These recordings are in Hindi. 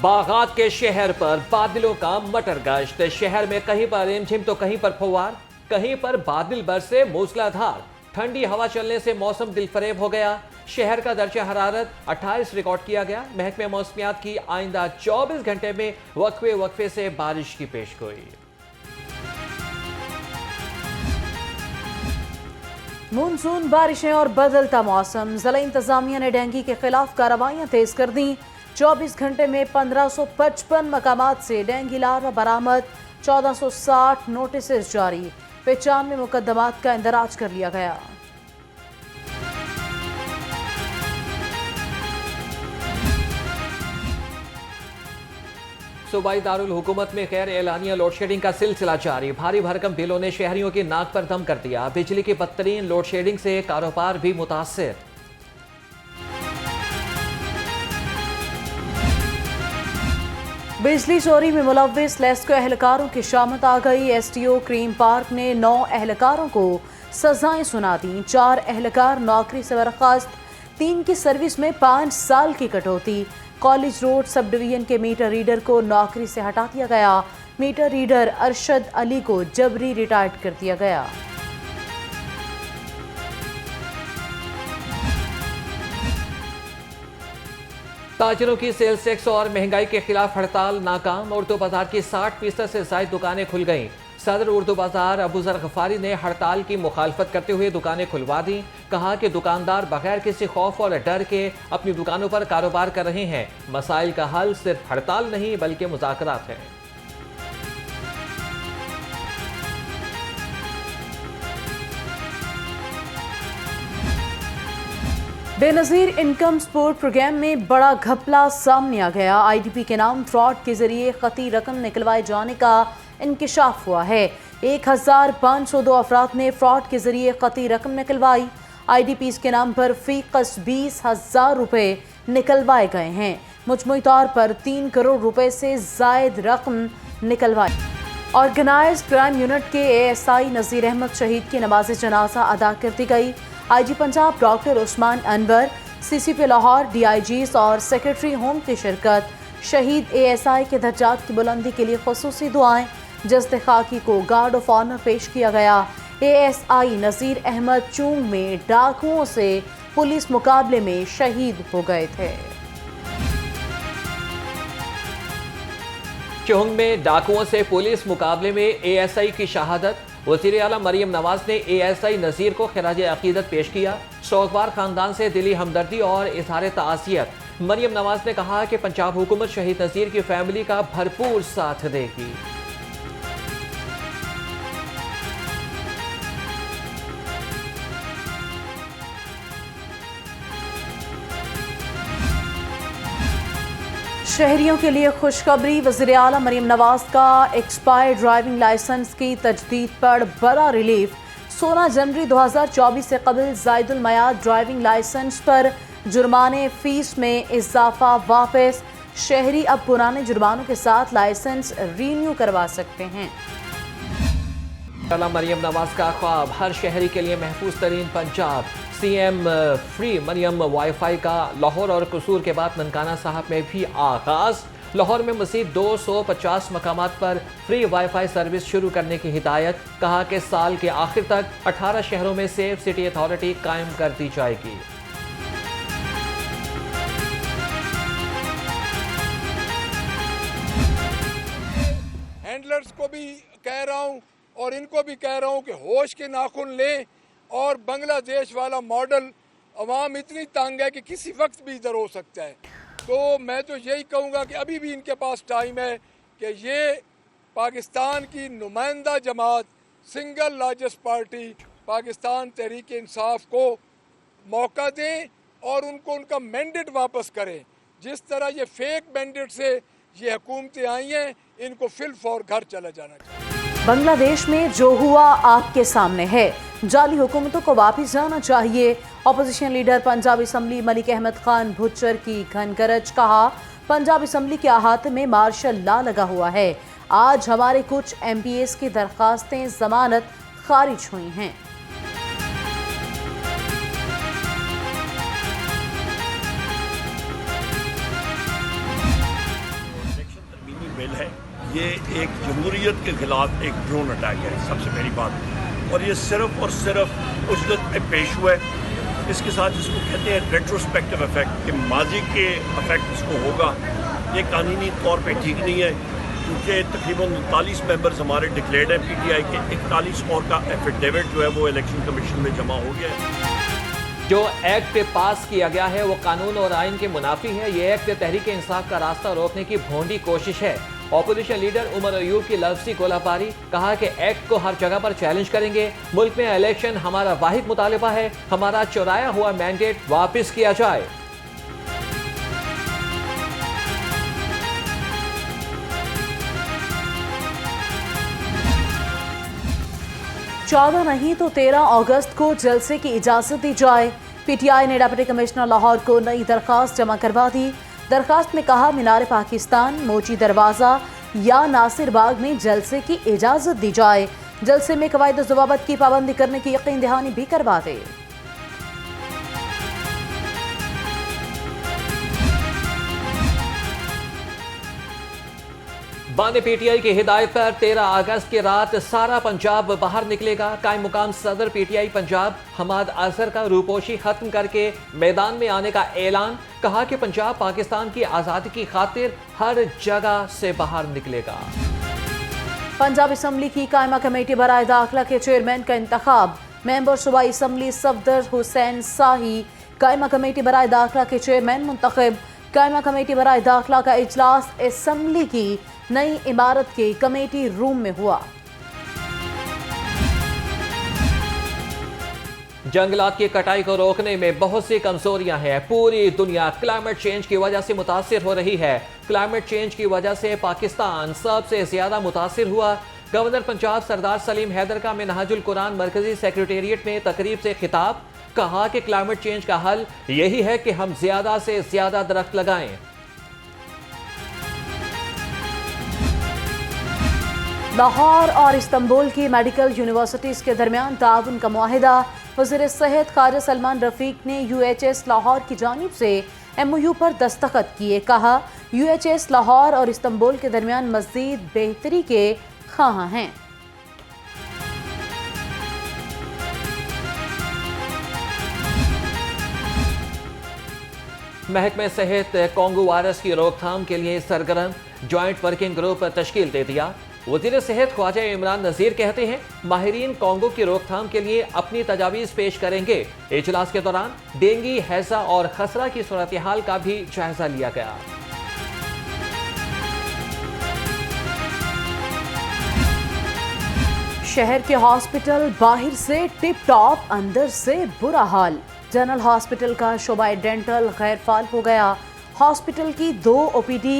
बागात के शहर पर बादलों का मटर गश्त। शहर में कहीं पर रिमझिम तो कहीं पर फुहार, कहीं पर बादल बरसे मूसलाधार। ठंडी हवा चलने से मौसम दिलफरेब हो गया। शहर का दर्जा हरारत 28 रिकॉर्ड किया गया। महकमे मौसमियात की आइंदा 24 घंटे में वक्फे वक्फे से बारिश की पेशगोई। मानसून बारिशें और बदलता मौसम। जिला इंतजामिया ने डेंगू के खिलाफ कार्रवाइयां तेज कर दी। 24 घंटे में 1555 मकामात से डेंगू लार्वा बरामद। 1460 नोटिस जारी। 95 मुकदमात का इंदराज कर लिया गया। सूबाई दारुल हुकूमत में गैर एलानिया लोड शेडिंग का सिलसिला जारी। भारी भरकम बिलों ने शहरियों की नाक पर दम कर दिया। बिजली की बदतरीन लोड शेडिंग से कारोबार भी मुतासिर। बिजली चोरी में मुलव्विस लेस्को एहलकारों की शामत आ गई। एसटीओ क्रीम पार्क ने 9 एहलकारों को सजाएं सुना दी। 4 एहलकार नौकरी से बर्खास्त। 3 की सर्विस में 5 साल की कटौती। कॉलेज रोड सब डिवीजन के मीटर रीडर को नौकरी से हटा दिया गया। मीटर रीडर अरशद अली को जबरी रिटायर्ड कर दिया गया। ताजिरों की सेल्स टैक्स और महंगाई के खिलाफ हड़ताल नाकाम। उर्दू बाजार की 60% से ज्यादा दुकानें खुल गईं। सदर उर्दू बाजार अबूजर गफारी ने हड़ताल की मुखालफत करते हुए दुकानें खुलवा दी। कहा कि दुकानदार बगैर किसी खौफ और डर के अपनी दुकानों पर कारोबार कर रहे हैं। मसाइल का हल सिर्फ हड़ताल नहीं बल्कि मुज़ाकरात है। बेनजीर इनकम सपोर्ट प्रोग्राम में बड़ा घपला सामने आ गया। आईडीपी के नाम फ्रॉड के जरिए खती रकम निकलवाए जाने का इंकिशाफ हुआ है। 1502 अफराद ने फ्रॉड के जरिए खती रकम निकलवाई। आईडीपीज के नाम पर फीकस 20,000 रुपए निकलवाए गए हैं। मुजमुई तौर पर 3 करोड़ रुपए से जायद रकम निकलवाई। ऑर्गेनाइज्ड क्राइम यूनिट के एएसआई नज़ीर अहमद शहीद की नमाज जनाजा अदा कर दी गई। IG Punjab doctor Usman Anwar, CCP Lahore, DIGs और सेक्रेटरी होम की शिरकत। शहीद एएसआई के दर्जात की बुलंदी के लिए खुसूसी दुआएं। जस्द खाकी को गार्ड ऑफ ऑनर पेश किया गया। एएसआई नज़ीर अहमद चूंग में डाकुओं से पुलिस मुकाबले में शहीद हो गए थे। चुंग में डाकुओं से पुलिस मुकाबले में एएसआई की शहादत। वज़ीर आला मरियम नवाज ने एएसआई नज़ीर को खिराज अकीदत पेश किया। शौकबार खानदान से दिली हमदर्दी और इज़हार ताज़ियत। मरियम नवाज ने कहा कि पंजाब हुकूमत शहीद नज़ीर की फैमिली का भरपूर साथ देगी। शहरियों के लिए खुशखबरी। वज़ीर आला मरियम नवाज का एक्सपायर्ड ड्राइविंग लाइसेंस की तजदीद पर बड़ा रिलीफ। 16 जनवरी 2024 से कबल ज़ायदुल मयाद ड्राइविंग लाइसेंस पर जुर्माने फीस में इजाफा वापस। शहरी अब पुराने जुर्मानों के साथ लाइसेंस रीन्यू करवा सकते हैं। मरियम नवाज का ख्वाब, हर शहरी के लिए महफूज तरीन Punjab. CM free Maryam wifi का लाहौर और कसूर के बाद ननकाना साहब में भी आगाज। लाहौर में मज़ीद 250 मकामात पर फ्री वाईफाई सर्विस शुरू करने की हिदायत। कहा कि साल के आखिर तक 18 शहरों में सेफ सिटी अथॉरिटी कायम कर दी जाएगी। हैंडलर्स को भी कह रहा हूँ और इनको भी कह रहा हूँ कि होश के नाखून लें और बांग्लादेश वाला मॉडल अवाम इतनी तंग है कि किसी वक्त भी इधर हो सकता है। तो मैं तो यही कहूँगा कि अभी भी इनके पास टाइम है कि ये पाकिस्तान की नुमाइंदा जमात, single largest party Pakistan Tehreek Insaf को मौका दें और उनको उनका मैंडेट वापस करें। जिस तरह ये फेक मैंडेट से ये हुकूमतें आई हैं, इनको फिल फॉर घर चला जाना चाहिए। बांग्लादेश में जो हुआ आपके सामने है। जाली हुकूमतों को वापस जाना चाहिए। Opposition leader Punjab assembly Malik Ahmad Khan Bhachar की घनगरज। कहा, पंजाब असम्बली के अहाते में मार्शल लॉ लगा हुआ है। आज हमारे कुछ एमपीएस की दरखास्तें जमानत खारिज हुई हैं। ये एक जमहूरियत के ख़िलाफ़ एक ड्रोन अटैक है, सबसे पहली बात। और ये सिर्फ़ और सिर्फ उजलत में पेश हुआ है। इसके साथ जिसको कहते हैं रेट्रोस्पेक्टिव इफ़ेक्ट, कि माजी के इफ़ेक्ट इसको होगा, ये कानूनी तौर पे ठीक नहीं है, क्योंकि तकरीबन 39 मेंबर्स हमारे डिक्लेयर्ड हैं PTI के, 41 और का एफिडेविट जो है वो इलेक्शन कमीशन में जमा हो गया है। जो एक्ट पास किया गया है वो कानून और आइन के मुनाफी है। ये एक्ट तहरीक इंसाफ का रास्ता रोकने की भोंडी कोशिश है। ऑपोजिशन लीडर उमर अयूब की लफ्ज़ी गोलाबारी, कहा कि एक्ट को हर जगह पर चैलेंज करेंगे। मुल्क में इलेक्शन हमारा वाहिद मुतालिबा है, हमारा चुराया हुआ मैंडेट वापस किया जाए। चौदह नहीं तो 13 अगस्त को जलसे की इजाजत दी जाए। PTI ने डिप्टी कमिश्नर लाहौर को नई दरखास्त जमा करवा दी। दरखास्त में कहा मीनार पाकिस्तान, मोची दरवाजा या नासिर बाग में जलसे की इजाजत दी जाए। जलसे में कवायद ज़वाबत की पाबंदी करने की यकीन दहानी भी करवा दे। बाने PTI की हिदायत पर 13 अगस्त की रात सारा पंजाब बाहर निकलेगा। कायम मुकाम सदर PTI पंजाब हमाद अजहर का रूपोशी खत्म करके मैदान में आने का ऐलान। कहा कि पंजाब पाकिस्तान की आज़ादी की खातिर हर जगह से बाहर निकलेगा। पंजाब असम्बली की कायमा कमेटी बराए दाखिला के चेयरमैन का इंतखाब। मेंबर सूबाई असम्बली सफदर हुसैन शाही कायमा कमेटी बराए दाखिला के चेयरमैन मुंतखब। कायमा कमेटी बराए दाखिला का इजलास असम्बली की नई इमारत के कमेटी रूम में हुआ। जंगलात की कटाई को रोकने में बहुत सी कमजोरियां हैं। पूरी दुनिया क्लाइमेट चेंज की वजह से मुतासिर हो रही है। क्लाइमेट चेंज की वजह से पाकिस्तान सबसे ज्यादा मुतासिर हुआ। गवर्नर पंजाब सरदार सलीम हैदर का मिनहाजुल कुरान मरकजी सेक्रेटेरिएट में तकरीब से खिताब। कहा कि क्लाइमेट चेंज का हल यही है कि हम ज्यादा से ज्यादा दरख्त लगाएं। लाहौर और इस्तांबुल की मेडिकल यूनिवर्सिटीज़ के दरमियान ताउन का मुआहिदा। वज़ीर सेहत ख्वाजा सलमान रफ़ीक ने UHS लाहौर की जानिब से MOU पर दस्तखत किए। कहा UHS लाहौर और इस्तांबुल के दरमियान मज़ीद बेहतरी के ख्वाहां हैं। महकमे सेहत कोंगो वायरस की रोकथाम के लिए सरगर्म ज्वाइंट वर्किंग ग्रुप तश्कील दे दिया। वज़ीर सेहत ख्वाजा इमरान नज़ीर कहते हैं माहिरीन कोंगो की रोकथाम के लिए अपनी तजावीज़ पेश करेंगे। इजलास के दौरान डेंगू, हैजा और खसरा की सूरत हाल का भी जायजा लिया गया। शहर के हॉस्पिटल बाहर से टिप टॉप, अंदर से बुरा हाल। जनरल हॉस्पिटल का शोबा डेंटल गैर फाल हो गया। हॉस्पिटल की 2 OPD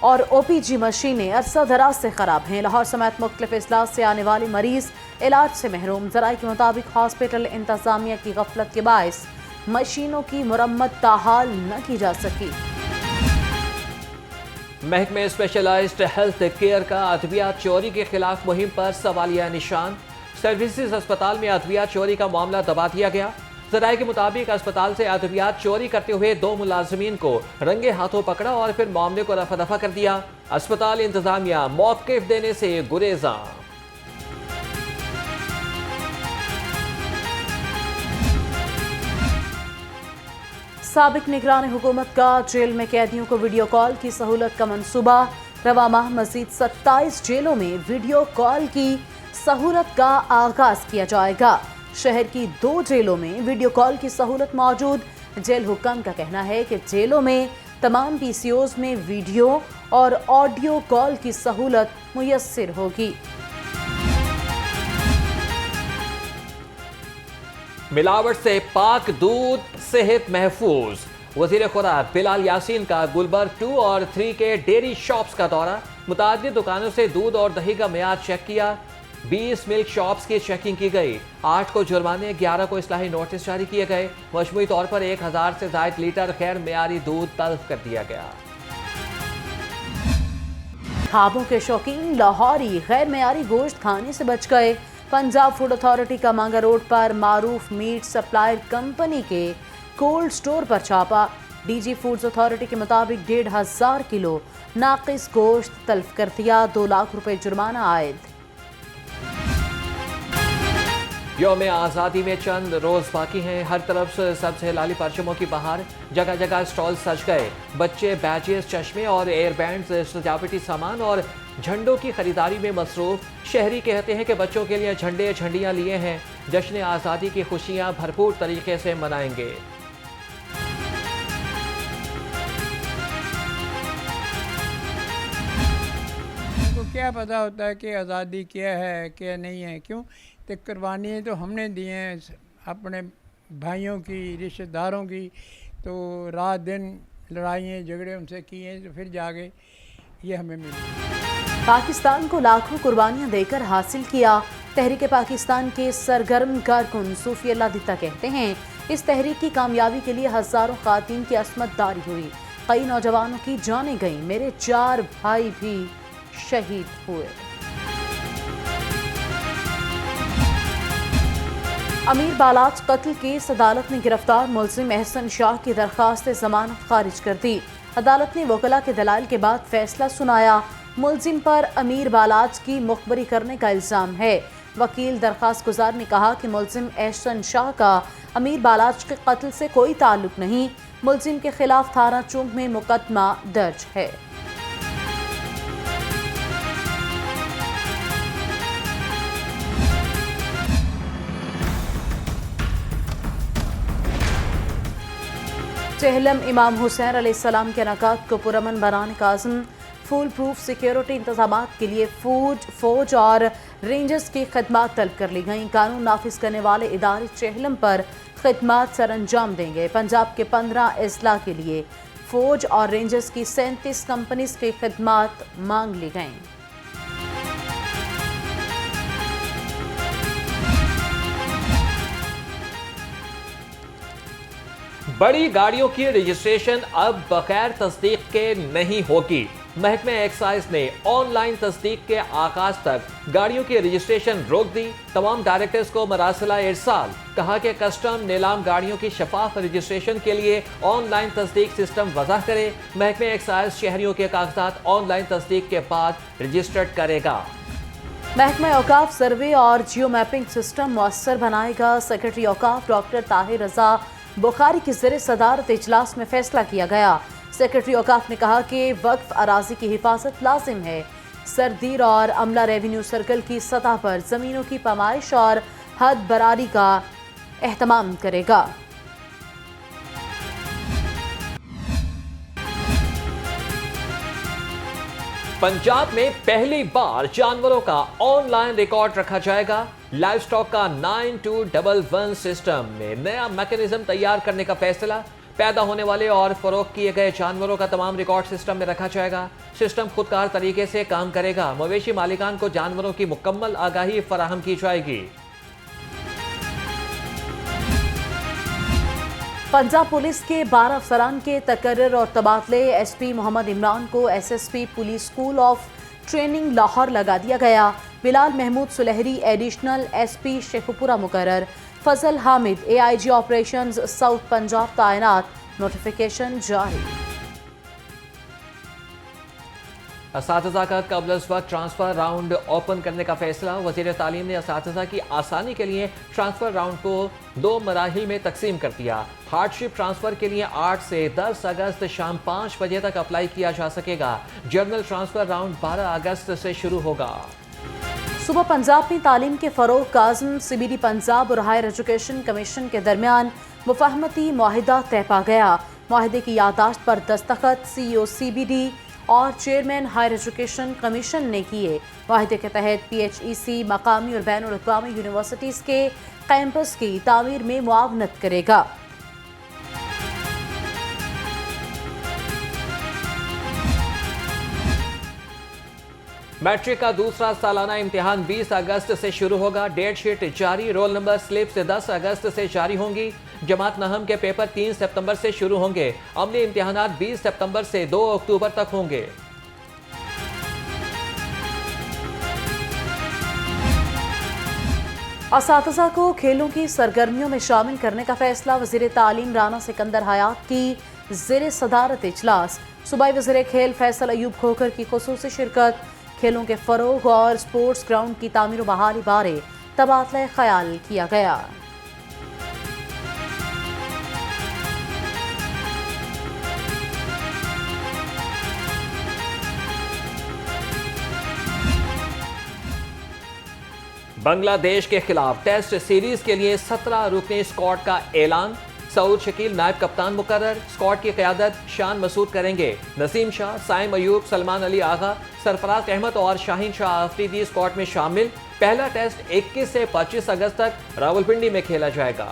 और OPG मशीनें अरसा दराज से खराब हैं। लाहौर समेत मुख्तलिफ अजला से आने वाले मरीज इलाज से महरूम। ज़राए के मुताबिक हॉस्पिटल इंतजामिया की गफलत के बायस मशीनों की मुरम्मत ताहाल न की जा सकी। महकमे स्पेशलाइज्ड हेल्थ केयर का अद्वियात चोरी के खिलाफ मुहिम पर सवालिया निशान। सर्विसेज अस्पताल में अद्वियात चोरी का मामला दबा दिया गया। ज़राए के मुताबिक अस्पताल से अद्वियात चोरी करते हुए 2 मुलाजमीन को रंगे हाथों पकड़ा और फिर मामले को रफा दफा कर दिया। अस्पताल इंतजामिया मौक़िफ़ देने से गुरेज़ा। साबिक निगरान हुकूमत का जेल में कैदियों को वीडियो कॉल की सहूलत का मंसूबा। रवा माह मजीद 27 जेलों में वीडियो कॉल की सहूलत का आगाज किया जाएगा। शहर की 2 जेलों में वीडियो कॉल की सहूलत मौजूद। जेल हुक्म का कहना है कि जेलों में तमाम PCOs में वीडियो और ऑडियो कॉल की सहूलत मुयस्सर होगी। मिलावट से पाक दूध, सेहत महफूज। वजीर खुराक बिलाल यासीन का गुलबर्ग 2 और 3 के डेयरी शॉप्स का दौरा। मुतादिद दुकानों से दूध और दही का मियाद चेक किया। 20 मिल्क शॉप्स की चेकिंग की गई। 8 को जुर्माने, 11 को इस्लाही नोटिस जारी किए गए। मजमूई तौर पर 1000 से ज़ायद लीटर गैर मेयारी दूध तल्फ कर दिया गया। खाबों के शौकीन लाहौरी गैर मेयारी गोश्त खाने से बच गए। पंजाब फूड अथॉरिटी का मांगा रोड पर मारूफ मीट सप्लायर कंपनी के कोल्ड स्टोर पर छापा। डीजी फूड्स अथॉरिटी के मुताबिक 1,500 किलो नाकिस गोश्त तल्फ कर दिया। 2 लाख रुपए जुर्माना आयद। यौम आज़ादी में चंद रोज बाकी हैं। हर तरफ से सबसे लाली परचमों की बहार, जगह जगह स्टॉल सज गए। बच्चे बैजेस, चश्मे और एयर बैंड्स, सजावटी सामान और झंडों की खरीदारी में मसरूफ। शहरी कहते हैं कि बच्चों के लिए झंडे झंडियां लिए हैं। जश्न आज़ादी की खुशियां भरपूर तरीके से मनाएंगे। को क्या पता होता है कि आज़ादी क्या है क्या नहीं है। क्यों तो कुर्बानियाँ तो हमने दी हैं अपने भाइयों की, रिश्तेदारों की, तो रात दिन लड़ाइयाँ झगड़े उनसे किए तो फिर जाके ये हमें मिली। पाकिस्तान को लाखों कुर्बानियां देकर हासिल किया। तहरीक पाकिस्तान के सरगर्म कारकुन सूफी अल्लाह दिता कहते हैं, इस तहरीक की कामयाबी के लिए हजारों खातीन की अस्मत दारी हुई। कई नौजवानों की जानें गईं। मेरे 4 भाई भी शहीद हुए। अमीर बालाच कत्ल केस अदालत ने गिरफ्तार मुलजिम एहसन शाह की दरख्वास्त जमानत खारिज कर दी। अदालत ने वकला के दलाइल के बाद फैसला सुनाया। मुलजिम पर अमीर बालाच की मुखबरी करने का इल्ज़ाम है। वकील दरख्वास्त गुजार ने कहा कि मुलजिम एहसन शाह का अमीर बालाच के कत्ल से कोई ताल्लुक नहीं। मुलजिम के खिलाफ थाना चौक में मुकदमा दर्ज है। चहलम इमाम हुसैन अलैहिस्सलाम के नकात को पुरअमन बनाने का आज़म। फुल प्रूफ सिक्योरिटी इंतजामात के लिए फौज और रेंजर्स की खदमात तलब कर ली गई। कानून नाफिज करने वाले इदारे चहलम पर खदमात सर अंजाम देंगे। पंजाब के 15 अजला के लिए फौज और रेंजर्स की 37 कंपनीज की खदमात मांग ली गई। बड़ी गाड़ियों की रजिस्ट्रेशन अब बगैर तस्दीक के नहीं होगी। महकमे एक्साइज ने ऑनलाइन तस्दीक के आगाज तक गाड़ियों की रजिस्ट्रेशन रोक दी। तमाम डायरेक्टर्स को मरासिला इरसाल। कहा कि कस्टम नीलाम गाड़ियों की शफाफ रजिस्ट्रेशन के लिए ऑनलाइन तस्दीक सिस्टम वज़ाह करे। महकमे एक्साइज शहरियों के कागजात ऑनलाइन तस्दीक के बाद रजिस्टर्ड करेगा। महकमा औकाफ सर्वे और जियो मैपिंग सिस्टम मुअस्सर बनाएगा। सेक्रेटरी औकाफ डॉक्टर ताहिर रजा बुखारी की ज़रिए सदारत इजलास में फैसला किया गया। सेक्रेटरी औकाफ ने कहा कि वक्फ अराजी की हिफाजत लाजिम है। सरदीर और अमला रेवेन्यू सर्कल की सतह पर ज़मीनों की पैमाइश और हद बरारी का एहतमाम करेगा। पंजाब में पहली बार जानवरों का ऑनलाइन रिकॉर्ड रखा जाएगा। लाइव स्टॉक का 9211 सिस्टम में नया मैकेनिज्म तैयार करने का फैसला। पैदा होने वाले और फरोख्त किए गए जानवरों का तमाम रिकॉर्ड सिस्टम में रखा जाएगा। सिस्टम खुदकार तरीके से काम करेगा। मवेशी मालिकान को जानवरों की मुकम्मल आगाही फराहम की जाएगी। पंजाब पुलिस के 12 अफसरान के तकर्रर और तबादले। एसपी मोहम्मद इमरान को SSP police school of training Lahore लगा दिया गया। बिलाल महमूद सुलहरी एडिशनल एसपी शेखुपुरा मुकर्रर। Fazal Hamid AIG operations south Punjab तैनात। नोटिफिकेशन जारी। असातिज़ा का कबल वक्त ट्रांसफ़र राउंड ओपन करने का फैसला। वज़ीर तालीम ने असातिज़ा की आसानी के लिए ट्रांसफ़र राउंड को 2 मराहिल में तकसीम कर दिया। हार्डशिप ट्रांसफ़र के लिए 8 से 10 अगस्त शाम 5 बजे तक अप्लाई किया जा सकेगा। जर्नल ट्रांसफ़र राउंड 12 अगस्त से शुरू होगा। सुबह पंजाब में तालीम के फ़रोग़ का आज़म। CBD पंजाब और हायर एजुकेशन कमीशन के दरमियान मुफाहमती मुआहिदा तय पा गया। मुआहिदे की याददाश्त पर दस्तखत CEO CBD और चेयरमैन हायर एजुकेशन कमीशन ने किए। मुआहिदे के तहत PHEC मकामी और बैनुल अक़वामी यूनिवर्सिटीज़ के कैंपस की तामीर में मुआवनत करेगा। मैट्रिक का दूसरा सालाना इम्तिहान 20 अगस्त से शुरू होगा। डेट शीट जारी। रोल नंबर स्लिप से 10 अगस्त से जारी होंगी। जमात नहम के पेपर 3 सितंबर से शुरू होंगे। अमली इम्तिहानात 20 सितंबर से 2 अक्टूबर तक होंगे। असातिज़ा को खेलों की सरगर्मियों में शामिल करने का फैसला। वज़ीर तालीम राना सिकंदर हयात की ज़ेर सदारत इजलास। सूबाई वज़ीर खेल फैसल अयूब खोखर की खुसूसी शिरकत। खेलों के फ़रोग और स्पोर्ट्स ग्राउंड की तामीर बहाली बारे तबादला ख्याल किया गया। बांग्लादेश के खिलाफ टेस्ट सीरीज के लिए 17 रुकनी स्क्वाड का ऐलान। सऊद शकील नायब कप्तान मुकर्रर। स्क्वाड की क़यादत शान मसूद करेंगे। नसीम शाह, साइम अयूब, सलमान अली आगा, सरफराज अहमद और शाहीन शाह अफरीदी स्क्वाड में शामिल। पहला टेस्ट 21 से 25 अगस्त तक रावलपिंडी में खेला जाएगा।